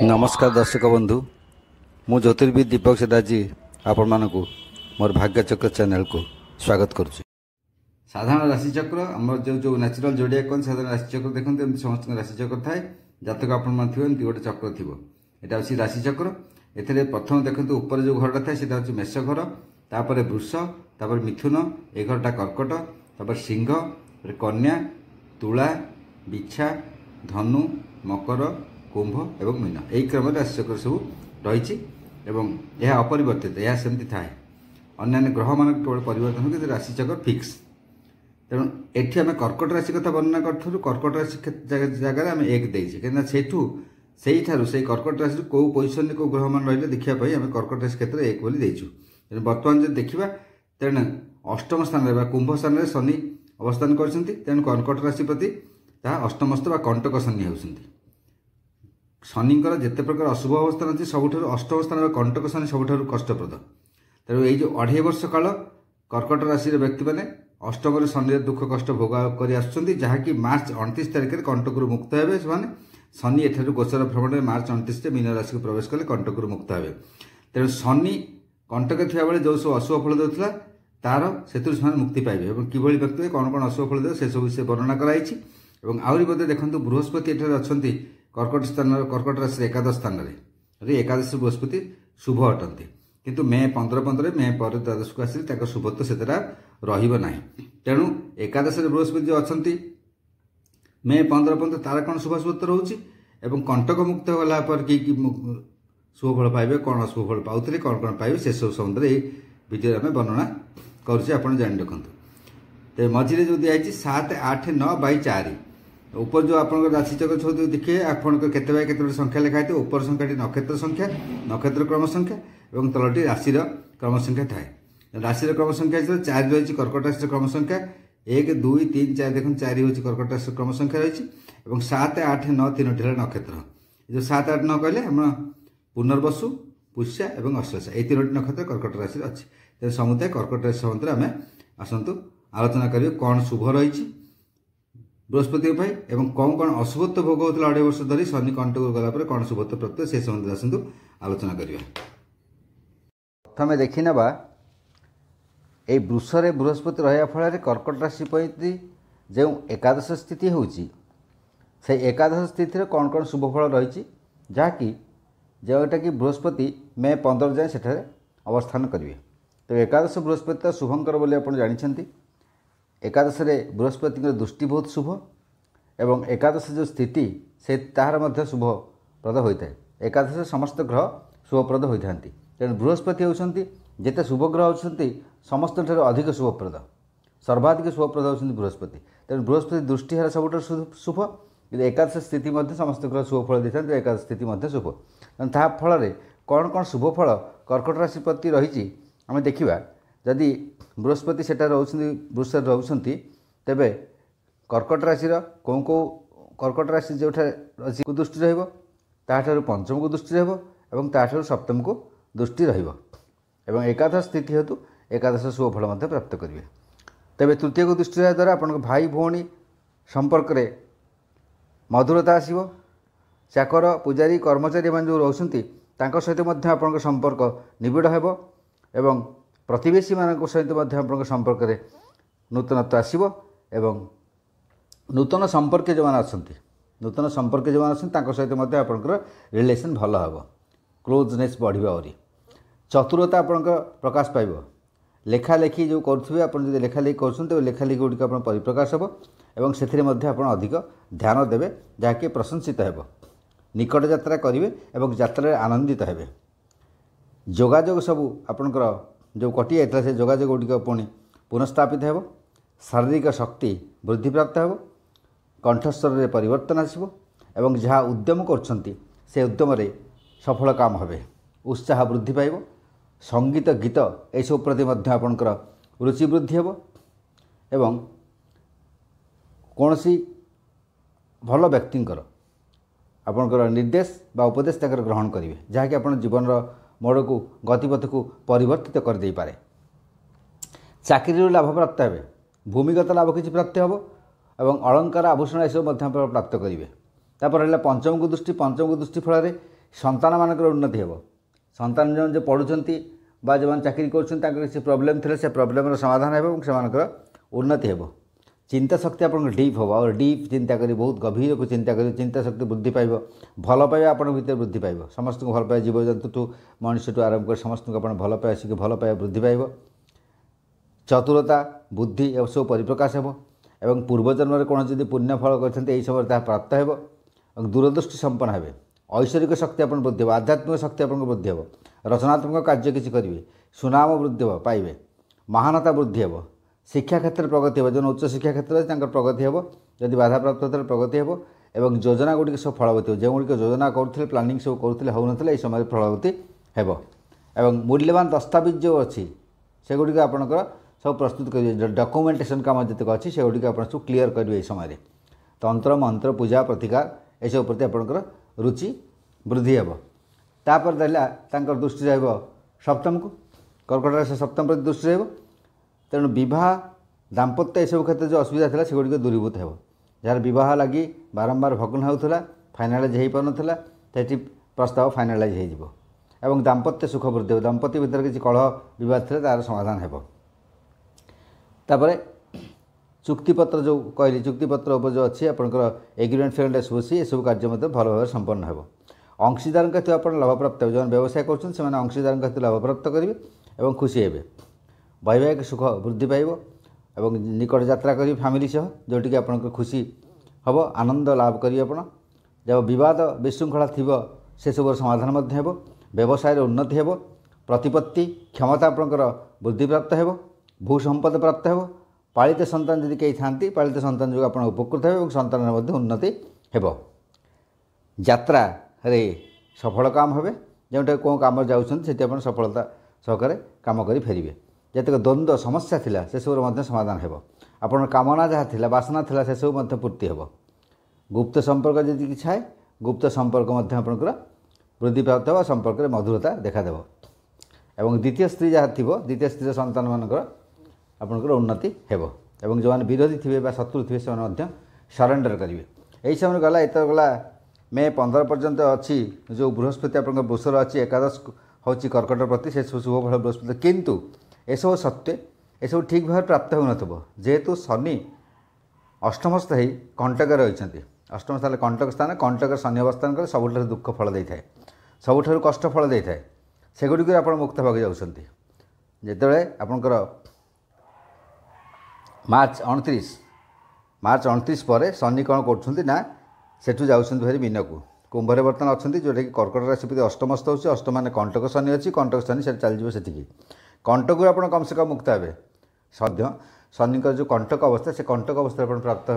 नमस्कार दर्शक बंधु मु ज्योतिर्विद दीपक सेदाजी आपण मानकु मोर भाग्यचक्र चैनल को स्वागत करुच्ची। साधारण राशिचक्र आम जो नेचुरल जोडिया कौन साधारण राशिचक्र देखते एमती समस्त राशिचक्र थाए जातक आपमती गोटे चक्र थी यहाँ हूँ राशिचक्र। ए प्रथम देखते ऊपर जो घरटा थाए सीटा हूँ मेष घर, तापर वृष, तापर मिथुन, ए घरटा कर्कट, तापर सिंह, कन्या, तुला, बिछा, धनु, मकर, कुंभ एवं मीन यही क्रम राशिचक्र सब रही यह अपरिवर्तित यह सेमती थाए। अन्य ग्रह मान केवल परिवर्तन हो कि राशिचक्र फिक्स। तेणु एठी आम कर्कट राशि कथा वर्णना करूँ। कर्कट राशि जगह आम एक देचे कहीं से कर्कट राशि कौ पोजिशन कौ ग्रह मान रही देखापी आम कर्कट राशि क्षेत्र एक बोली देचु। बर्तमान जब देखा तेणु अष्टम स्थान कुंभ स्थान में शनि अवस्थान करछंती। तेणु कर्कट राशि प्रति ताहा अष्टमस्थ बा कंटक शनि होउछंती। शनिंकर जिते प्रकार अशुभ अवस्थान अच्छी सबुठ अष्टम स्थान कंटक शनि सबुठ कष्टप्रद। तेणु ये जो 2.5 वर्ष काल कर्कट राशि व्यक्ति मैंने अष्टम शनि दुख कष्ट भोग कर आसुँच, जहाँकि मार्च 29 तारिख में कंटक मुक्त हे। शनि एठार गोचर भ्रमण में मार्च 29 में मीन राशि को प्रवेश कले कंटक मुक्त हे। तेणु शनि कंटक थी बेले जो सब अशुभ फल देता तार से मुक्ति पाइबे और किभली व्यक्ति कौन कौन अशुभ फल दे से सब विषय वर्णना कराई। आहरी मध्य देखो बृहस्पति एठार अच्छा कर्कट स्थान कर्कट राशि एकादश स्थान में एकादश बृहस्पति शुभ अटंती, किंतु मे 15 मे पर द्वादश को आसिले शुभत्व से रहा। तेणु एकादश बृहस्पति जो अच्छा मे 15 तार कौन शुभ शुभत्व रोचे और कंटक मुक्त गला पर कि शुभ फल पाइबे कौन अशुभ फल पाते कौन कौन पाइबे से सब संबंध में भिडियो आम वर्णना करुचे आप जान रखु। तो मझे जो दिखाई 7, 8, 9 बाई 4 ऊपर जो आप राशिचक्र छवि देखिए आपंकर केते बाय केते संख्या लिखाई थे। ऊपर संख्याटी नक्षत्र संख्या नक्षत्र क्रम संख्या और तलटी राशि क्रम संख्या थाए। राशि क्रम संख्या 4 रही कर्कट राशि क्रम संख्या 1, 2, 3, 4 देखो 4 हूँ कर्कट राशि क्रम संख्या रही। 7, 8, 9 तीनोटी है नक्षत्र। जो 7, 8, 9 कहले हम पुनर्वसु, पुष्या और अश्लेषा ये तीनोटी नक्षत्र कर्कट राशि अच्छी। तेज समुदाय कर्कट राशि संबंध में आम आसतु आलोचना करेंगे कौन शुभ रही बृहस्पति एवं कौन कौन अशुभत्व भोग होता 2.5 वर्ष धरी शनि कंटक गला कौन शुभत्व प्राप्त से संबंध आसतु आलोचना करिया। प्रथम देखी ना ये वृषरे बृहस्पति रहा फल कर्कट राशि जो एकादश स्थिति होची से एकादश स्थिति कौन कौन शुभ फल रही जहाँकि जोटा कि बृहस्पति मे 15 जाए सेठारे अवस्थान करेंगे। तो एकादश बृहस्पति शुभंकर बोली आप जानते। एकादश बृहस्पति दृष्टि बहुत शुभ एवं एकादश जो स्थिति से तार मध्य शुभप्रद होता है। एकादश समस्त ग्रह शुभप्रद होती हैं। तेणु बृहस्पति होती जिते शुभ ग्रह होती समस्त अधिक शुभप्रद सर्वाधिक शुभप्रद होती बृहस्पति। तेणु बृहस्पति दृष्टि है सब शुभ कि एकादश स्थिति समस्त ग्रह शुभ फल देते हैं। एकादश स्थिति शुभ ता फल कौन कौन शुभ फल कर्कट राशि प्रति रही आम देखा। जदि बृहस्पति सेटा वृष रोचे तेबे कर्कट राशि कौ कौ कर्कट राशि जो को दृष्टि रहा पंचम को दृष्टि रहा सप्तम को दृष्टि रहा। एकादश स्थिति हेतु एकादश शुभ फल प्राप्त करेंगे। तेबे तृतीय को दृष्टि रहा द्वारा आप भाई भौणी संपर्क में मधुरता आसो। चाकर पूजारी कर्मचारी मान जो रोचती सहित आप संपर्क निबिड़ हो एवं प्रतिवेशी मान सहित आप संपर्क में नूतनत्व आसो एवं नूतन संपर्क जो मैंने अच्छा नूतन संपर्क जो मैंने अच्छा सहित आप रिलेसन भल हम क्लोजनेस बढ़ और चतुरता आप प्रकाश पाइब। लेखालेखी जो करुवे आप लेखालेखी कर लेखालेखी गुड़िक आप परिप्रकाश हो और से अधिक ध्यान देवे जहाँकि प्रशंसित हो। निकट यात्रा करेंगे और यात्रा आनंदित हेबे। जोगाजोग सबू आपणकर जो कटि जाता से जोगाजोग गुड़िक पुणी पुनःस्थापित हो। शारीरिक शक्ति वृद्धि प्राप्त हो। कंठस्वर में परिवर्तन आसो और जहाँ उद्यम कर उद्यम सफल काम हे। उत्साह वृद्धि पाइब। संगीत गीत यू प्रति आपणकर रुचि वृद्धि हो एवं कौन सी भल व्यक्तिंकर आपणकर निर्देश बा उपदेश ग्रहण करेंगे जहाँकि आप जीवन मोड़ को गतिपथ को परिवर्तित कर दे पारे। चाकरी लाभ प्राप्त हे। भूमिगत लाभ किसी प्राप्त हम और अलंकार आभूषण यह सब प्राप्त करेंगे। तापर पंचम को दृष्टि फल संतान मानकर उन्नति हेब संतान जो पढ़ुंट बा जो चाकरी कर प्रोब्लेम थे से प्रोब्लेम समाधान हो से उन्नति हेब चिंता शक्ति आप डीप हम और डीप चिंता करी बहुत गभीर को चिंता करी चिंता शक्ति वृद्धि पाइब भल पाइबा आप भर वृद्धि पाइब समस्त को भल पाइबा जीवजंतु ठू मनुष्य ठू आरंभ कर समस्त को भल पाइबा आसिक भल पाइबा वृद्धि पाइब चतुरता बुद्धि ए सब परिप्रकाश हो एवं पूर्वजन्म में कौन जब पुण्य फल कर समय प्राप्त हो दूरदृष्टि संपन्न हे ऐश्वरिक शक्ति आप वृद्धि हो आध्यात्मिक शक्ति आप वृद्धि हो रचनात्मक कार्य किसी करेंगे सुनाम वृद्धि हो पाइबे महानता वृद्धि हो शिक्षा क्षेत्र में प्रगति हो जो उच्च शिक्षा क्षेत्र में प्रगति हो जदि बाधा प्राप्त होता है प्रगति हो एवं योजना गुड़िक सब फलवती हो जो गुड़िक योजना करुले प्लानिंग सब करुले होना समय फलवती हो एवं मूल्यवान दस्तावेज जो अच्छी से गुड़िक आपंकर सब प्रस्तुत करेंगे डॉक्यूमेंटेशन काम जितक अच्छी से गुड़िक आप सब क्लीयर करेंगे समय तंत्र मंत्र पूजा प्रतिकार यह प्रति आपंकर रुचि वृद्धि हो तापर देला दृष्टि रहा सप्तम को कर्कट से सप्तम प्रति दृष्टि रहा तेणु बह दाम्पत्य यू क्षेत्र जो असुविधा था से गुड़िक दूरीभूत हो जार बह लगी बारंबार भग्न होता फाइनालाइज हो पारा से प्रस्ताव फाइनालाइज हो दाम्पत्य सुख वृद्धि हो दंपति भितर किसी कलह बद थे तार समाधान हो तापर चुक्तिपत्र जो कहली चुक्तिपत्र जो अच्छी आपंकर एग्रीमेंट फेग्रेंट सोसी ये सब कार्य भल भाव संपन्न हो अंशीदार हेतु आप लाभ प्राप्त हो जो व्यवसाय कर अंशीदार हेतु लाभ प्राप्त करेंगे और खुशी हे वैवाहिक सुख वृद्धि पाइब और निकट यात्रा करेंगे फैमिली सह जोटि आपंकर खुशी हम आनंद लाभ करेंगे आप जब बद विशृंखला थी से सब समाधान हो व्यवसाय उन्नति हो प्रतिपत्ति क्षमता आपंकर वृद्धि प्राप्त हो भूसंपद प्राप्त हो पालित संतान जदि कई था पालित संतान जो आप उपकृत हो संतान उन्नति हो यात्रा रे सफल काम हे जोटा कौन कम जाऊँच सफलता सहकार कम कर फेरबे जतक द्वंद्व समस्या थिला से सब समाधान हो आपन कामना जहाँ थिला बासना थिला से सब पूर्ति हो गुप्त संपर्क जदि कि है गुप्त संपर्क आपंकर वृद्धि प्राप्त हो संपर्क में मधुरता देखादेव एवं द्वितीय स्त्री जहाँ थी द्वितीय स्त्री संतान मानकर आपंकर उन्नति हो जो मैंने विरोधी थे शत्रु थे से सरेंडर करेंगे यही समय गला इत गला मे 15 पर्यंत अच्छी जो बृहस्पति आप वृषर अच्छी एकादश हूँ कर्कट प्रति से शुभ फल बृहस्पति किंतु एसब सत्वे एसब ठीक भाव प्राप्त हो जेहेतु शनि अष्टमस्थ हो कंटक रही अष्टम स्थान कंटक स्थान कंटक शनि अवस्थान कले सबुठ दुख फल दे था सबुठ कष्ट फल दे था सेगुड़ी आप मुक्त भाग जाऊँगी जिते आपंकर मार्च 29 पर शनि कौन कर सेठू जाऊँ भारी मीन को कुंभरे बर्तमान अच्छा जोटा कि कर्कट राशि अष्टमस्थ हो अष्टम मान कंटक शनि अच्छी कंटक शनि से चलज से कंटक आप कम से कम मुक्त हे सद्य शनि जो कंटक अवस्था से कंटक अवस्था प्राप्त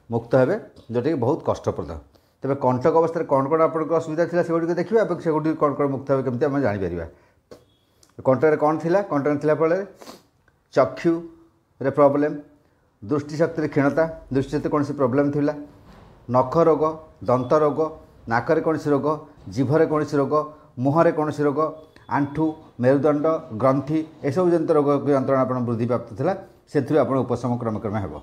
मुक्त हे जोटा कि बहुत कष्टप्रद तेज कंटक अवस्था कौन कौन आप असुविधा थी से गुड़ी देखिए से गुड़ी कौन कौन मुक्त हे कमी आम जापर कंटक कौन थी कंटक थी फल चक्षु रे प्रॉब्लम दृष्टिशक्ति क्षीणता दृष्टिशक्ति कौन प्रोब्लेम थी नख रोग दंत रोग नाकरे कौन रोग जीभर कौन रोग मुहर कौन रोग आंठू मेरुदंड ग्रंथि यह सब जन रोग यंत्रणा आप वृद्धि प्राप्त था से आप उपशम क्रम क्रम हो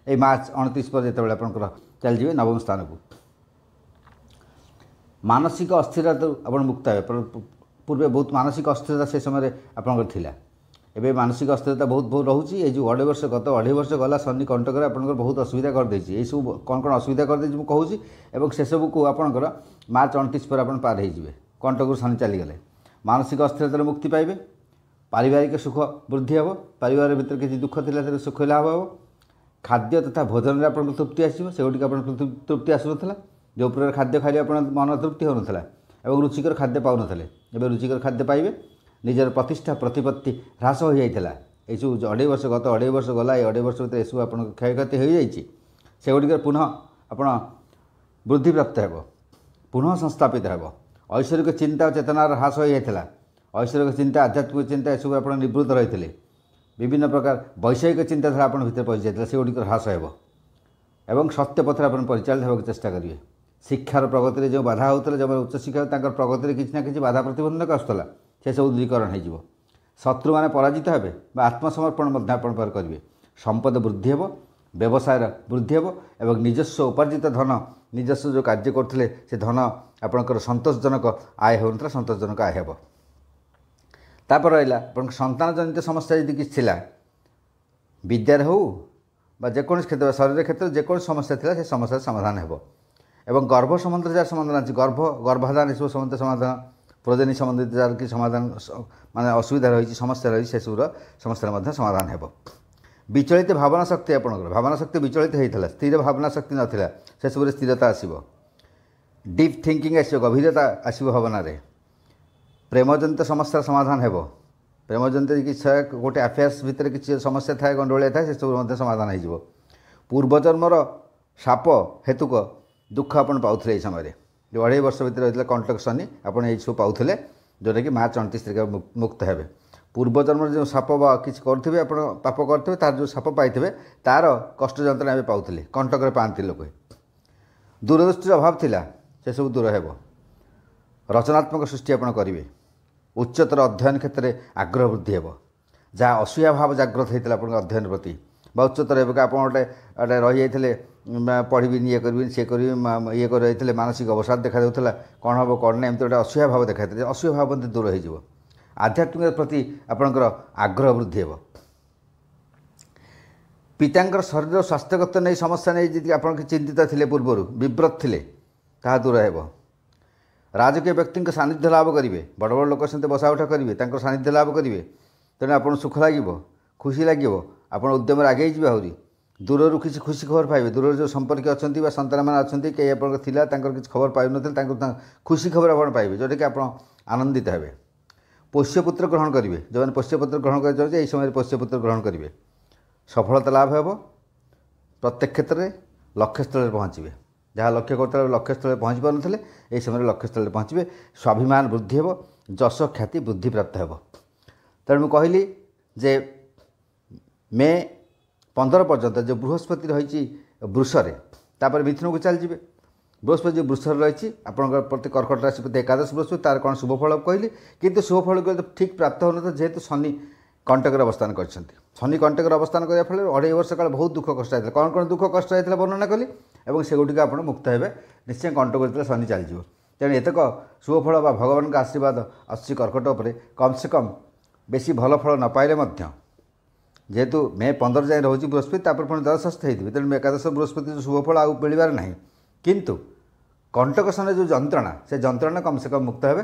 ये मार्च 29 पर जो आप चलजे नवम स्थान को मानसिक अस्थिरता आप मुक्त हे पूर्व बहुत मानसिक अस्थिरता से समय आपंकर थिला एवं मानसिक अस्थिरता बहुत बहुत रोचे ये जो 2.5 वर्ष गत 2.5 वर्ष गला शनि कंटक आपंकर बहुत असुविधा करदे ये सब कौन कौन असुविधा करदे मुझे कहूँ से सब को आपंकर मार्च 29 पर आप पार हो कंटक शनि चलीगले मानसिक अस्थिरता मुक्ति पाइबे पारिवारिक सुख वृद्धि हे परिवार भीतर किसी दुख थी सुख लाभ हे खाद्य तथा भोजन में आप तृप्ति आसो से गुड़ी आप तृप्ति आसूला जो प्रकार खाद्य खाई आप मन तृप्ति होना और रुचिकर खाद्य पाऊन एवं रुचिकर खाद्य पाइबे निजर प्रतिष्ठा प्रतिपत्ति ह्रास हो जाता ये सब 2.5 वर्ष गत 2.5 वर्ष गला ये 2.5 वर्ष भर यू आप क्षयक्षति हो जाए से गुड़ी पुनः आप वृद्धि प्राप्त हो पुनः संस्थापित हो ऐश्वरिक चिंता और चेतनार ह्रास हो जाता ऐश्वरिक चिंता आध्यात्मिक चिंता ये सब आप निवृत्त रही विभिन्न प्रकार वैषयिक चिंताधारा आप भर पशि जाता से गुड़ी ह्रास हो सत्य पथर आप परिचालित होगा चेष्टा करेंगे शिक्षार प्रगति जो बाधा होता जो उच्च शिक्षा प्रगति किसी ना कि बाधा प्रतिबंधक आसूला से सब दूरीकरण हो शत्रु मैंने पराजित हे आत्मसमर्पण आप करेंगे संपद वृद्धि हे व्यवसाय वृद्धि हे और निजस्व उपार्जित धन ନିଜସ୍ୱ ଯେଉଁ କାର୍ଯ୍ୟ କରୁଥିଲେ ସେ ଧନ ଆପଣଙ୍କର ସନ୍ତୋଷଜନକ ଆୟ ହେଉନଥିଲା, ସନ୍ତୋଷଜନକ ଆୟ ହେବ। ତାପରେ ରହିଲା ଆପଣଙ୍କ ସନ୍ତାନ ଜନିତ ସମସ୍ୟା ଯଦି କିଛି ଥିଲା, ବିଦ୍ୟାରେ ହେଉ ବା ଯେକୌଣସି କ୍ଷେତ୍ର, ଶରୀର କ୍ଷେତ୍ରରେ ଯେକୌଣସି ସମସ୍ୟା ଥିଲା ସେ ସମସ୍ୟାର ସମାଧାନ ହେବ। ଏବଂ ଗର୍ଭ ସମ୍ବନ୍ଧରେ ଯାହାର ସମାଧାନ ଅଛି, ଗର୍ଭାଧାନ ଏସବୁ ସମ୍ବନ୍ଧ ସମାଧାନ, ପ୍ରୋଜେନି ସମ୍ବନ୍ଧିତ ଯାହାର କିଛି ସମାଧାନ ମାନେ ଅସୁବିଧା ରହିଛି, ସମସ୍ୟା ରହିଛି, ସେସବୁର ସମସ୍ୟାର ମଧ୍ୟ ସମାଧାନ ହେବ। ବିଚଳିତ ଭାବନା ଶକ୍ତି, ଆପଣଙ୍କର ଭାବନା ଶକ୍ତି ବିଚଳିତ ହୋଇଥିଲା, ସ୍ଥିର ଭାବନା ଶକ୍ତି ନଥିଲା, ସେସବୁରେ ସ୍ଥିରତା ଆସିବ। ଡିପ୍ ଥିଙ୍କିଂ ଆସିବ, ଗଭୀରତା ଆସିବ ଭାବନାରେ। ପ୍ରେମଜନିତ ସମସ୍ୟାର ସମାଧାନ ହେବ। ପ୍ରେମଜନିତ କିଛି ଗୋଟେ ଆଫେୟାର୍ସ ଭିତରେ କିଛି ସମସ୍ୟା ଥାଏ, ଗଣ୍ଡଗୋଳିଆ ଥାଏ, ସେସବୁ ମଧ୍ୟ ସମାଧାନ ହୋଇଯିବ। ପୂର୍ବଜନ୍ମର ସାପ ହେତୁକ ଦୁଃଖ ଆପଣ ପାଉଥିଲେ ଏହି ସମୟରେ, ଯେଉଁ 2.5 ବର୍ଷ ଭିତରେ ରହିଥିଲା କଣ୍ଟକ ଶନି, ଆପଣ ଏଇସବୁ ପାଉଥିଲେ, ଯେଉଁଟାକି ମାର୍ଚ୍ଚ 29 ତାରିଖ ମୁକ୍ତ ହେବେ। ପୂର୍ବଜନ୍ମରେ ଯେଉଁ ସାପ ବା କିଛି କରୁଥିବେ, ଆପଣ ପାପ କରିଥିବେ, ତାର ଯେଉଁ ସାପ ପାଇଥିବେ ତାର କଷ୍ଟ ଯନ୍ତ୍ରଣା ଏବେ ପାଉଥିଲେ, କଣ୍ଟକରେ ପାଆନ୍ତି ଲୋକ। ଦୂରଦୃଷ୍ଟିର ଅଭାବ ଥିଲା, ସେସବୁ ଦୂର ହେବ। ରଚନାତ୍ମକ ସୃଷ୍ଟି ଆପଣ କରିବେ। ଉଚ୍ଚତର ଅଧ୍ୟୟନ କ୍ଷେତ୍ରରେ ଆଗ୍ରହ ବୃଦ୍ଧି ହେବ। ଯାହା ଅସୂୟା ଭାବ ଜାଗ୍ରତ ହୋଇଥିଲା ଆପଣଙ୍କ ଅଧ୍ୟୟନ ପ୍ରତି ବା ଉଚ୍ଚତର ଏବେ ଆପଣ ଗୋଟେ ରହିଯାଇଥିଲେ, ପଢ଼ିବିନି, ଇଏ କରିବିନି, ସିଏ କରିବି, ଇଏ କରି ରହିଥିଲେ, ମାନସିକ ଅବସାଦ ଦେଖାଯାଉଥିଲା, କ'ଣ ହେବ କ'ଣ ନାହିଁ, ଏମିତି ଗୋଟେ ଅସୂୟା ଭାବ ଦେଖାଯାଇଥିଲା, ଅସୂୟା ଭାବ ମଧ୍ୟ ଦୂର ହୋଇଯିବ। ଆଧ୍ୟାତ୍ମିକ ପ୍ରତି ଆପଣଙ୍କର ଆଗ୍ରହ ବୃଦ୍ଧି ହେବ। ପିତାଙ୍କର ଶରୀର ସ୍ୱାସ୍ଥ୍ୟଗତ ନେଇ ସମସ୍ୟା ନେଇ ଯଦି ଆପଣ ଚିନ୍ତିତ ଥିଲେ, ପୂର୍ବରୁ ବିବ୍ରତ ଥିଲେ, ତାହା ଦୂର ହେବ। ରାଜକୀୟ ବ୍ୟକ୍ତିଙ୍କ ସାନ୍ନିଧ୍ୟ ଲାଭ କରିବେ, ବଡ଼ ବଡ଼ ଲୋକ ସହିତ ବସା ଉଠା କରିବେ, ତାଙ୍କର ସାନ୍ନିଧ୍ୟ ଲାଭ କରିବେ, ତେଣୁ ଆପଣଙ୍କୁ ସୁଖ ଲାଗିବ, ଖୁସି ଲାଗିବ, ଆପଣ ଉଦ୍ୟମରେ ଆଗେଇ ଯିବେ। ଆହୁରି ଦୂରରୁ କିଛି ଖୁସି ଖବର ପାଇବେ। ଦୂରରେ ଯେଉଁ ସମ୍ପର୍କୀୟ ଅଛନ୍ତି ବା ସନ୍ତାନମାନେ ଅଛନ୍ତି, କେହି ଆପଣଙ୍କର ଥିଲା, ତାଙ୍କର କିଛି ଖବର ପାଇନଥିଲେ, ତାଙ୍କୁ ଖୁସି ଖବର ଆପଣ ପାଇବେ, ଯେଉଁଟାକି ଆପଣ ଆନନ୍ଦିତ ହେବେ। ପୋଷ୍ୟପୁତ୍ର ଗ୍ରହଣ କରିବେ। ଯେଉଁମାନେ ପୋଷ୍ୟପୁତ୍ର ଗ୍ରହଣ କରିଛନ୍ତି, ଏହି ସମୟରେ ପୋଷ୍ୟପୁତ୍ର ଗ୍ରହଣ କରିବେ। ସଫଳତା ଲାଭ ହେବ। ପ୍ରତ୍ୟେକ କ୍ଷେତ୍ରରେ ଲକ୍ଷ୍ୟସ୍ଥଳରେ ପହଞ୍ଚିବେ। ଯାହା ଲକ୍ଷ୍ୟ କରୁଥିଲେ ଲକ୍ଷ୍ୟସ୍ଥଳରେ ପହଞ୍ଚି ପାରୁନଥିଲେ, ଏହି ସମୟରେ ଲକ୍ଷ୍ୟସ୍ଥଳରେ ପହଞ୍ଚିବେ। ସ୍ୱାଭିମାନ ବୃଦ୍ଧି ହେବ, ଯଶ ଖ୍ୟାତି ବୃଦ୍ଧିପ୍ରାପ୍ତ ହେବ। ତେଣୁ ମୁଁ କହିଲି ଯେ ମେ 15 ପର୍ଯ୍ୟନ୍ତ ଯେଉଁ ବୃହସ୍ପତି ରହିଛି ବୃଷରେ, ତାପରେ ମିଥୁନକୁ ଚାଲିଯିବେ। ବୃହସ୍ପତି ଯେଉଁ ବୃଷରେ ରହିଛି ଆପଣଙ୍କ ପ୍ରତି କର୍କଟ ରାଶି ପ୍ରତି ଏକାଦଶ ବୃହସ୍ପତି, ତାର କ'ଣ ଶୁଭ ଫଳ କହିଲି, କିନ୍ତୁ ଶୁଭ ଫଳକୁ ଠିକ୍ ପ୍ରାପ୍ତ ହେଉନଥିଲା, ଯେହେତୁ ଶନି କଣ୍ଟକରେ ଅବସ୍ଥାନ କରିଛନ୍ତି। ଶନି କଣ୍ଟକରେ ଅବସ୍ଥାନ କରିବା ଫଳରେ 2.5 ବର୍ଷ କାଳ ବହୁତ ଦୁଃଖ କଷ୍ଟ ହୋଇଥିଲା। କ'ଣ କ'ଣ ଦୁଃଖ କଷ୍ଟ ହୋଇଥିଲା ବର୍ଣ୍ଣନା କଲି, ଏବଂ ସେଗୁଡ଼ିକ ଆପଣ ମୁକ୍ତ ହେବେ ନିଶ୍ଚୟ। କଣ୍ଟକ ଯେତେବେଳେ ଶନି ଚାଲିଯିବ, ତେଣୁ ଏତକ ଶୁଭଫଳ ବା ଭଗବାନଙ୍କ ଆଶୀର୍ବାଦ ଆସୁଛି କର୍କଟ ଉପରେ। କମ୍ ସେ କମ୍ ବେଶୀ ଭଲ ଫଳ ନ ପାଇଲେ ମଧ୍ୟ, ଯେହେତୁ ମେ 15 ଯାଏଁ ରହୁଛି ବୃହସ୍ପତି, ତାପରେ ପୁଣି ଦ୍ୱାଦଶ ହେଇଥିବେ, ତେଣୁ ଏକାଦଶ ବୃହସ୍ପତି ଯେଉଁ ଶୁଭଫଳ ଆଉ ମିଳିବାର ନାହିଁ। କିନ୍ତୁ କଣ୍ଟକ ଶନିର ଯେଉଁ ଯନ୍ତ୍ରଣା, ସେ ଯନ୍ତ୍ରଣା କମ୍ ସେ କମ୍ ମୁକ୍ତ ହେବେ।